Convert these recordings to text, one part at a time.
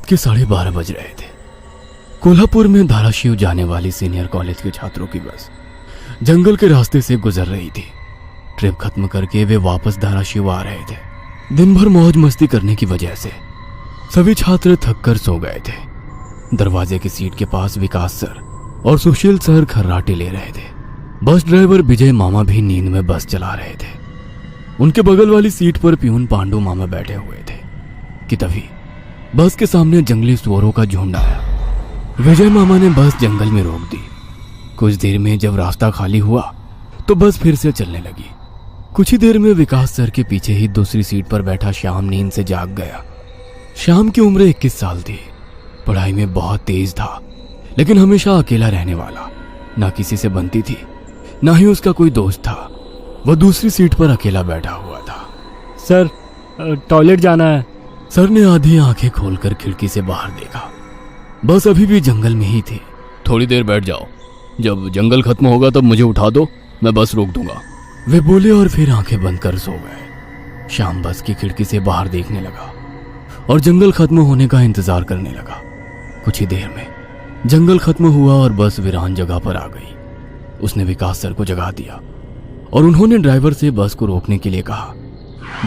के 12:30 बज रहे थे। कोल्हापुर में धाराशिव जाने वाली सीनियर कॉलेज के छात्रों की बस जंगल के रास्ते से गुजर रही थी। ट्रिप खत्म करके वे वापस धाराशिव आ रहे थे। दिन भर मौज मस्ती करने की वजह से सभी छात्र थक कर सो गए थे। दरवाजे की सीट के पास विकास सर और सुशील सर खर्राटे ले रहे थे। बस ड्राइवर विजय मामा भी नींद में बस चला रहे थे। उनके बगल वाली सीट पर प्यून पांडु मामा बैठे हुए थे कि तभी बस के सामने जंगली सुअरों का झुंड आया। विजय मामा ने बस जंगल में रोक दी। कुछ देर में जब रास्ता खाली हुआ तो बस फिर से चलने लगी। कुछ ही देर में विकास सर के पीछे ही दूसरी सीट पर बैठा श्याम नींद से जाग गया। श्याम की उम्र 21 साल थी। पढ़ाई में बहुत तेज था, लेकिन हमेशा अकेला रहने वाला। ना किसी से बनती थी, ना ही उसका कोई दोस्त था। वह दूसरी सीट पर अकेला बैठा हुआ था। सर, टॉयलेट जाना है। सर ने आधी आंखें खोलकर खिड़की से बाहर देखा। बस अभी भी जंगल में ही थी। थोड़ी देर बैठ जाओ, जब जंगल खत्म होगा तब मुझे उठा दो, मैं बस रोक दूंगा, वे बोले और फिर आंखें बंद कर सो गए। श्याम बस की खिड़की से बाहर देखने लगा और जंगल खत्म होने का इंतजार करने लगा। कुछ ही देर में जंगल खत्म हुआ और बस वीरान जगह पर आ गई। उसने विकास सर को जगा दिया और उन्होंने ड्राइवर से बस को रोकने के लिए कहा।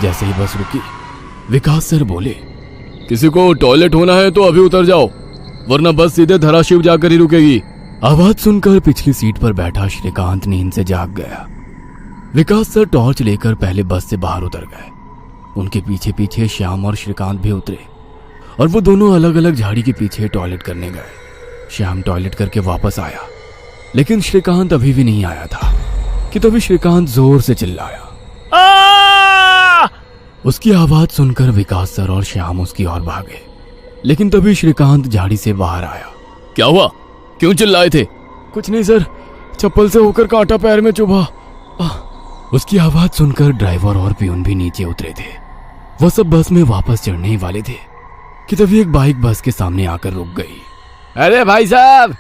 जैसे ही बस रुकी, विकास सर बोले, किसी को टॉयलेट होना है तो अभी उतर जाओ, वरना बस सीधे धाराशिव जाकर ही रुकेगी। आवाज सुनकर पिछली सीट पर बैठा श्रीकांत नींद से जाग गया। विकास सर टॉर्च लेकर पहले बस से बाहर उतर गए। उनके पीछे पीछे श्याम और श्रीकांत भी उतरे और वो दोनों अलग अलग झाड़ी के पीछे टॉयलेट करने गए। श्याम टॉयलेट करके वापस आया, लेकिन श्रीकांत अभी भी नहीं आया था कि तभी श्रीकांत जोर से चिल्लाया। उसकी आवाज सुनकर विकास सर और श्याम उसकी ओर भागे, लेकिन तभी श्रीकांत झाड़ी से बाहर आया। क्या हुआ, क्यों चिल्लाए थे? कुछ नहीं सर, चप्पल से होकर कांटा पैर में चुभा। उसकी आवाज सुनकर ड्राइवर और प्यून भी नीचे उतरे थे। वह सब बस में वापस चढ़ने ही वाले थे कि तभी एक बाइक बस के सामने आकर रुक गई। अरे भाई साहब,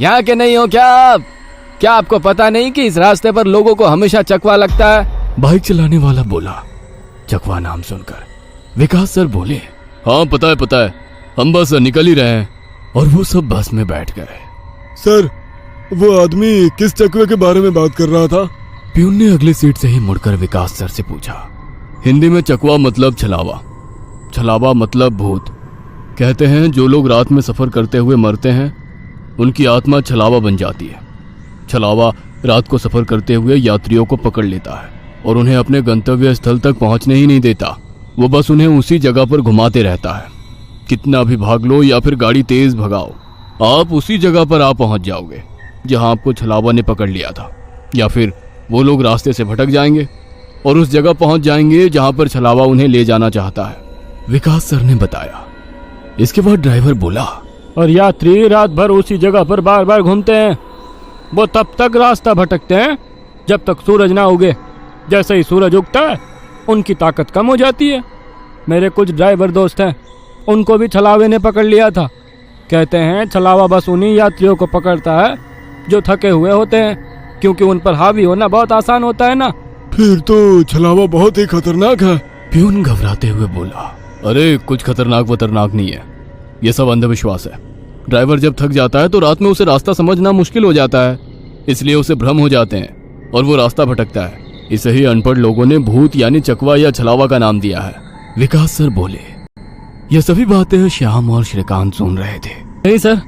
यहाँ के नहीं हो क्या आप? क्या आपको पता नहीं कि इस रास्ते पर लोगों को हमेशा चकवा लगता है? बाइक चलाने वाला बोला। चकवा नाम सुनकर विकास सर बोले, हाँ पता है, हम बस निकल ही रहे हैं। और वो सब बस में बैठ गए। सर, वो आदमी किस चकवे के बारे में बात कर रहा था? प्यून ने अगली सीट से ही मुड़कर विकास सर से पूछा। हिंदी में चकवा मतलब छलावा, छलावा मतलब भूत। कहते हैं जो लोग रात में सफर करते हुए मरते हैं उनकी आत्मा छलावा बन जाती है। छलावा रात को सफर करते हुए यात्रियों को पकड़ लेता है और उन्हें अपने गंतव्य स्थल तक पहुंचने ही नहीं देता। वो बस उन्हें उसी जगह पर घुमाते रहता है। कितना भी भाग लो या फिर गाड़ी तेज भगाओ, आप उसी जगह पर आ पहुंच जाओगे जहां आपको छलावा ने पकड़ लिया था। या फिर वो लोग रास्ते से भटक जाएंगे और उस जगह पहुंच जाएंगे जहां पर छलावा उन्हें ले जाना चाहता है, विकास सर ने बताया। इसके बाद ड्राइवर बोला, और यात्री रात भर उसी जगह पर बार बार घूमते हैं। वो तब तक रास्ता भटकते हैं जब तक सूरज ना उगे। जैसे ही सूरज उगता है उनकी ताकत कम हो जाती है। मेरे कुछ ड्राइवर दोस्त हैं, उनको भी छलावे ने पकड़ लिया था। कहते हैं छलावा बस उन्हीं यात्रियों को पकड़ता है जो थके हुए होते हैं, क्योंकि उन पर हावी होना बहुत आसान होता है ना। फिर तो छलावा बहुत ही खतरनाक है। प्यून घबराते हुए बोला, अरे कुछ खतरनाक वतरनाक नहीं है, ये सब अंधविश्वास है। ड्राइवर जब थक जाता है तो रात में उसे रास्ता समझना मुश्किल हो जाता है, इसलिए उसे भ्रम हो जाते हैं और वो रास्ता भटकता है। इसे ही अनपढ़ लोगों ने भूत यानी चकवा या छलावा का नाम दिया है, विकास सर बोले। यह सभी बातें श्याम और श्रीकांत सुन रहे थे। नहीं सर,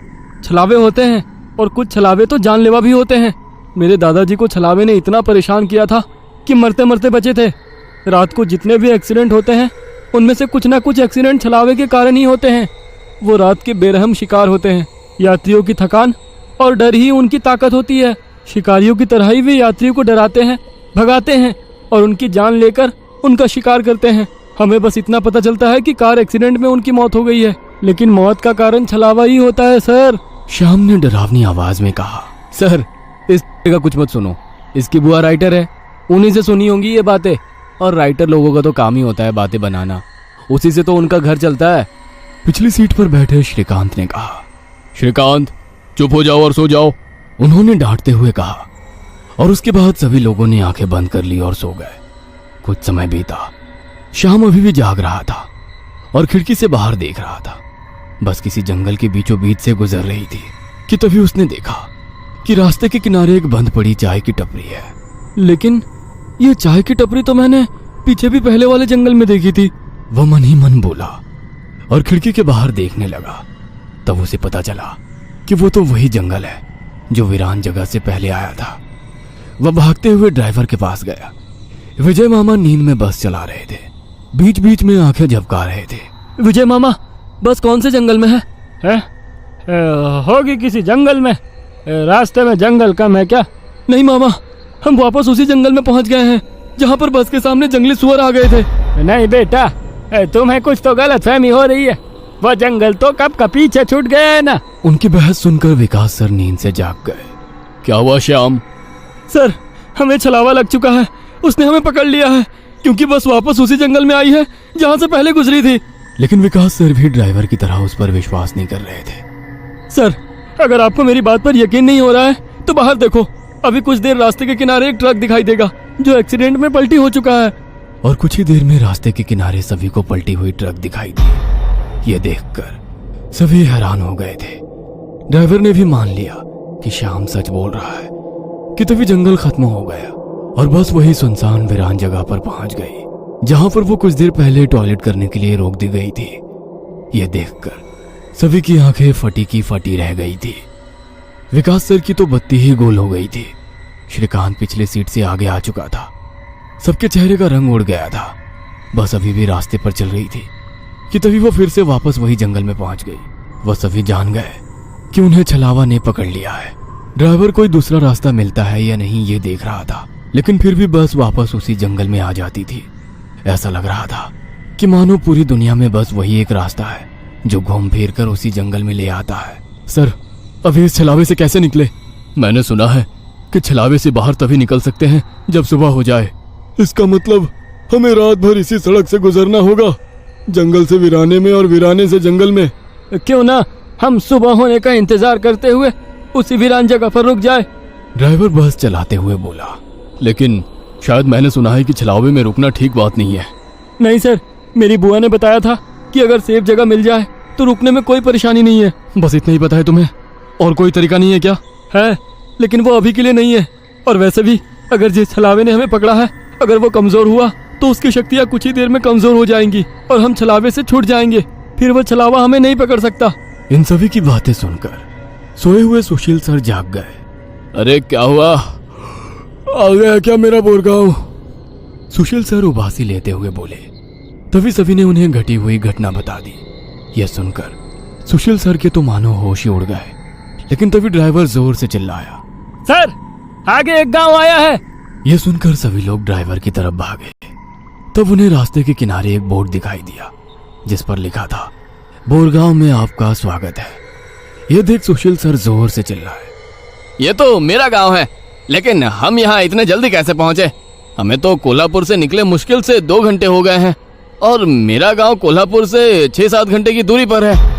छलावे होते हैं और कुछ छलावे तो जानलेवा भी होते हैं। मेरे दादाजी को छलावे ने इतना परेशान किया था कि मरते मरते बचे थे। रात को जितने भी एक्सीडेंट होते हैं उनमें से कुछ ना कुछ एक्सीडेंट छलावे के कारण ही होते हैं। वो रात के बेरहम शिकार होते हैं। यात्रियों की थकान और डर ही उनकी ताकत होती है। शिकारियों की तरह ही वे यात्रियों को डराते हैं, भगाते हैं और उनकी जान लेकर उनका शिकार करते हैं। हमें बस इतना पता चलता है कि कार एक्सीडेंट में उनकी मौत हो गई है, लेकिन मौत का कारण छलावा ही होता है सर। श्याम ने डरावनी आवाज में कहा। सर, इस का कुछ मत सुनो, इसकी बुआ राइटर है, उन्हीं से सुनी होंगी ये बातें। और राइटर लोगों का तो काम ही होता है बातें बनाना, उसी से तो उनका घर चलता है। पिछली सीट पर बैठे श्रीकांत ने कहा। श्रीकांत, चुप हो जाओ और सो जाओ, उन्होंने डांटते हुए कहा। और उसके बाद सभी लोगों ने आंखें बंद कर ली और सो गए। कुछ समय बीता। श्याम अभी भी जाग रहा था और खिड़की से बाहर देख रहा था। बस किसी जंगल के बीचों बीच से गुजर रही थी कि तभी उसने देखा कि रास्ते के किनारे एक बंद पड़ी चाय की टपरी है। लेकिन ये चाय की टपरी तो मैंने पीछे भी पहले वाले जंगल में देखी थी। वह मन ही मन बोला और खिड़की के बाहर देखने लगा। तब उसे पता चला कि वो तो वही जंगल है जो वीरान जगह से पहले आया था। वह भागते हुए ड्राइवर के पास गया। विजय मामा नींद में बस चला रहे थे, बीच बीच में आंखें झपका रहे थे। विजय मामा, बस कौन से जंगल में है? होगी किसी जंगल में। रास्ते में जंगल कम है क्या? नहीं मामा, हम वापस उसी जंगल में पहुंच गए हैं जहां पर बस के सामने जंगली सुअर आ गए थे। नहीं बेटा, तुम्हें कुछ तो गलतफहमी हो रही है। वह जंगल तो कब का पीछे छूट गया है ना। उनकी बहस सुनकर विकास सर नींद से जाग गए। क्या हुआ श्याम? सर, हमें छलावा लग चुका है। उसने हमें पकड़ लिया है क्योंकि बस वापस उसी जंगल में आई है जहां से पहले गुजरी थी। लेकिन विकास सर भी ड्राइवर की तरह उस पर विश्वास नहीं कर रहे थे। सर, अगर आपको मेरी बात पर यकीन नहीं हो रहा है तो बाहर देखो। अभी कुछ देर रास्ते के किनारे एक ट्रक दिखाई देगा जो एक्सीडेंट में पलटी हो चुका है। और कुछ ही देर में रास्ते के किनारे सभी को पलटी हुई ट्रक दिखाई दी। ये देखकर सभी हैरान हो गए थे। ड्राइवर ने भी मान लिया कि श्याम सच बोल रहा है कि तभी जंगल खत्म हो गया और बस वही सुनसान वीरान जगह पर पहुंच गई जहां पर वो कुछ देर पहले टॉयलेट करने के लिए रोक दी गई थी। ये देखकर सभी की आंखें फटी की फटी रह गई थी। विकास सर की तो बत्ती ही गोल हो गई थी। श्रीकांत पिछले सीट से आगे आ चुका था। सबके चेहरे का रंग उड़ गया था। बस अभी भी रास्ते पर चल रही थी कि तभी वो फिर से वापस वही जंगल में पहुंच गई। वह सभी जान गए कि उन्हें छलावा ने पकड़ लिया है। ड्राइवर कोई दूसरा रास्ता मिलता है या नहीं ये देख रहा था, लेकिन फिर भी बस वापस उसी जंगल में आ जाती थी। ऐसा लग रहा था कि मानो पूरी दुनिया में बस वही एक रास्ता है जो घूम फिर कर उसी जंगल में ले आता है। सर, अभी इस छलावे से कैसे निकले? मैंने सुना है कि छलावे से बाहर तभी निकल सकते हैं जब सुबह हो जाए। इसका मतलब हमें रात भर इसी सड़क से गुजरना होगा, जंगल से वीराने में और वीराने से जंगल में। क्यों ना हम सुबह होने का इंतजार करते हुए उसी वीरान जगह पर रुक जाए। ड्राइवर बस चलाते हुए बोला। लेकिन शायद मैंने सुना है कि छलावे में रुकना ठीक बात नहीं है। नहीं सर, मेरी बुआ ने बताया था कि अगर सेफ जगह मिल जाए तो रुकने में कोई परेशानी नहीं है। बस इतना ही पता है तुम्हें? और कोई तरीका नहीं है क्या? है, लेकिन वो अभी के लिए नहीं है। और वैसे भी अगर जिस छलावे ने हमें पकड़ा है, अगर वो कमजोर हुआ तो उसकी शक्तियाँ कुछ ही देर में कमजोर हो जाएंगी और हम छलावे से छूट जाएंगे। फिर वो छलावा हमें नहीं पकड़ सकता। इन सभी की बातें सुनकर सोए हुए सुशील सर जाग गए। अरे क्या हुआ? आ गया क्या मेरा बोरगांव? सुशील सर उबासी लेते हुए बोले। तभी सभी ने उन्हें घटी हुई घटना बता दी। यह सुनकर सुशील सर के तो मानो होश ही उड़ गए। लेकिन तभी ड्राइवर जोर से चिल्लाया, सर, आगे एक गांव आया है। यह सुनकर सभी लोग ड्राइवर की तरफ भागे। तब उन्हें रास्ते के किनारे एक बोर्ड दिखाई दिया जिस पर लिखा था, बोरगांव में आपका स्वागत है। यह देख सुशील सर जोर से चिल्लाए, ये तो मेरा गांव है, लेकिन हम यहाँ इतने जल्दी कैसे पहुंचे? हमें तो कोल्हापुर से निकले मुश्किल से 2 घंटे हो गए हैं और मेरा गांव कोल्हापुर से 6-7 घंटे की दूरी पर है।